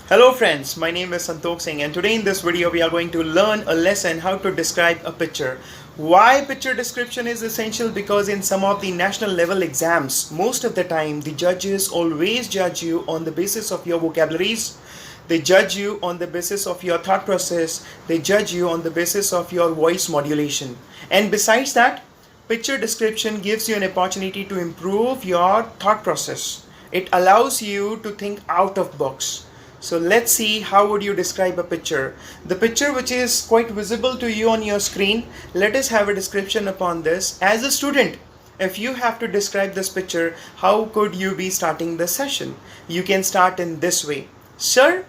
Hello friends, my name is Santokh Singh and today in this video we are going to learn a lesson how to describe a picture. Why picture description is essential? Because in some of the national level exams, most of the time the judges always judge you on the basis of your vocabularies. They judge you on the basis of your thought process. They judge you on the basis of your voice modulation. And besides that, picture description gives you an opportunity to improve your thought process. It allows you to think out of box. So let's see how would you describe a picture. The picture which is quite visible to you on your screen, let us have a description upon this. As a student, if you have to describe this picture, how could you be starting the session? You can start in this way. Sir,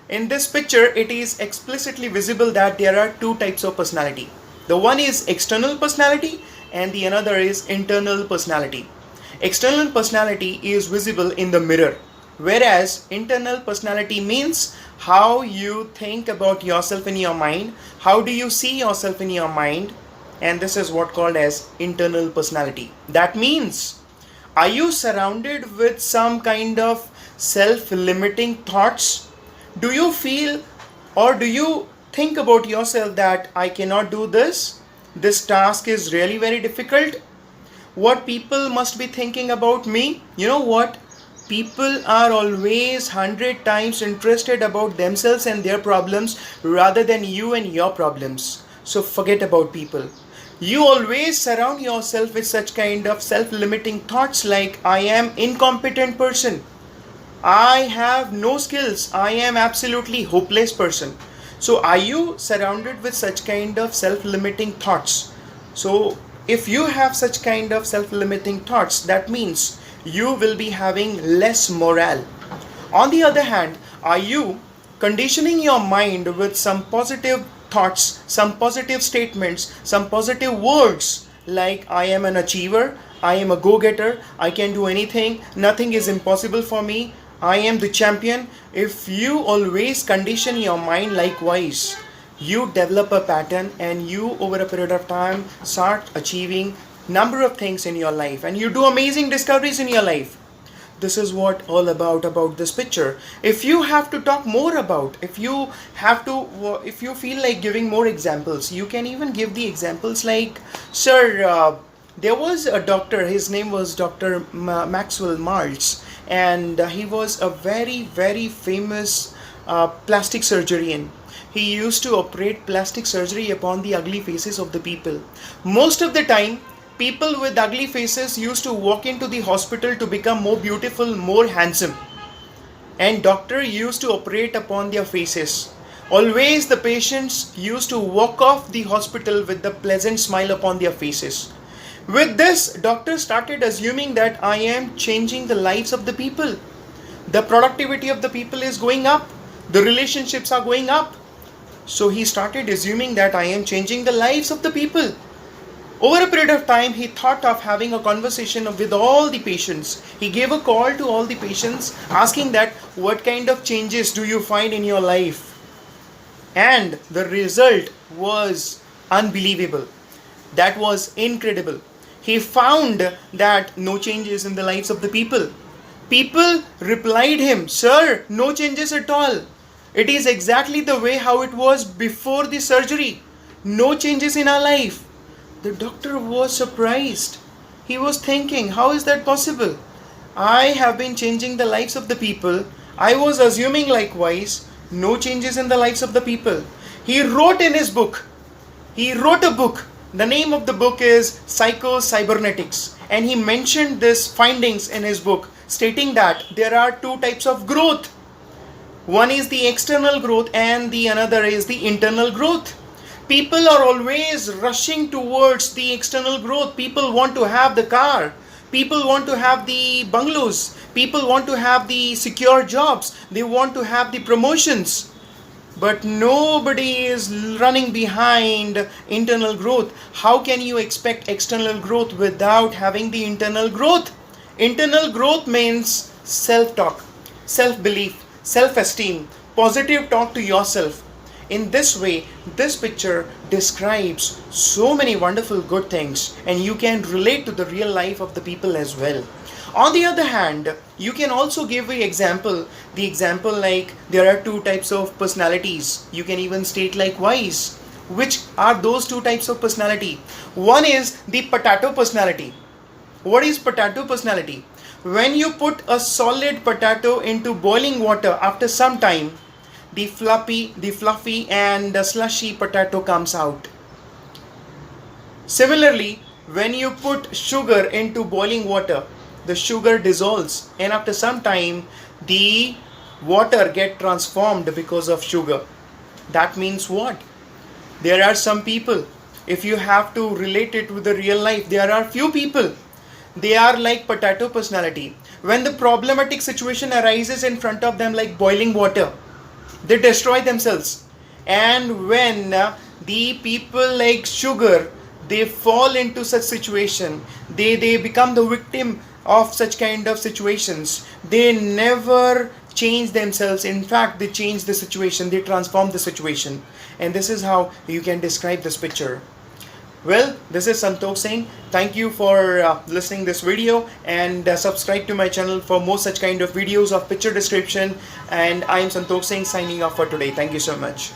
in this picture it is explicitly visible that there are two types of personality. The one is external personality and the another is internal personality. External personality is visible in the mirror, whereas internal personality means how you think about yourself in your mind, how do you see yourself in your mind, and this is what called as internal personality. That means, are you surrounded with some kind of self-limiting thoughts? Do you feel or do you think about yourself that I cannot do this task is really very difficult, what people must be thinking about me? You know what? People are always 100 times interested about themselves and their problems rather than you and your problems. So forget about people. You always surround yourself with such kind of self-limiting thoughts like I am incompetent person. I have no skills. I am absolutely hopeless person. So are you surrounded with such kind of self-limiting thoughts? So if you have such kind of self-limiting thoughts, that means you will be having less morale. On the other hand, are you conditioning your mind with some positive thoughts, some positive statements, some positive words like I am an achiever, I am a go-getter, I can do anything, nothing is impossible for me, I am the champion. If you always condition your mind likewise, you develop a pattern and you over a period of time start achieving number of things in your life and you do amazing discoveries in your life. This is what all about this picture. If you have to talk more about, if you feel like giving more examples, you can even give the examples like, sir, there was a doctor, his name was Dr. Maxwell Maltz, and he was a very famous plastic surgeon. He used to operate plastic surgery upon the ugly faces of the people. Most of the time, people with ugly faces used to walk into the hospital to become more beautiful, more handsome. And doctor used to operate upon their faces. Always the patients used to walk off the hospital with the pleasant smile upon their faces. With this, doctor started assuming that I am changing the lives of the people. The productivity of the people is going up. The relationships are going up. So he started assuming that I am changing the lives of the people. Over a period of time, he thought of having a conversation with all the patients. He gave a call to all the patients asking that what kind of changes do you find in your life? And the result was unbelievable. That was incredible. He found that no changes in the lives of the people. People replied him, sir, no changes at all. It is exactly the way how it was before the surgery. No changes in our life. The doctor was surprised. He was thinking, how is that possible? I have been changing the lives of the people. I was assuming likewise, no changes in the lives of the people. He wrote in his book. He wrote a book. The name of the book is Psycho-Cybernetics. And he mentioned these findings in his book, stating that there are two types of growth. One is the external growth and the another is the internal growth. People are always rushing towards the external growth. People want to have the car. People want to have the bungalows. People want to have the secure jobs. They want to have the promotions. But nobody is running behind internal growth. How can you expect external growth without having the internal growth? Internal growth means self-talk, self-belief, self-esteem, positive talk to yourself. In this way, this picture describes so many wonderful good things and you can relate to the real life of the people as well. On the other hand, You can also give the example like there are two types of personalities. You can even state likewise. Which are those two types of personality? One is the potato personality. What is potato personality? When you put a solid potato into boiling water, after some time, the fluffy and the slushy potato comes out. Similarly, when you put sugar into boiling water, the sugar dissolves, and after some time, the water get transformed because of sugar. That means what? There are some people, if you have to relate it with the real life, there are few people, they are like potato personality. When the problematic situation arises in front of them like boiling water, they destroy themselves. And when the people like sugar, they fall into such situation, they become the victim of such kind of situations. They never change themselves. In fact, they change the situation, they transform the situation. And this is how you can describe this picture. Well, this is Santokh Singh. Thank you for listening this video, and subscribe to my channel for more such kind of videos of picture description. And I am Santokh Singh signing off for today. Thank you so much.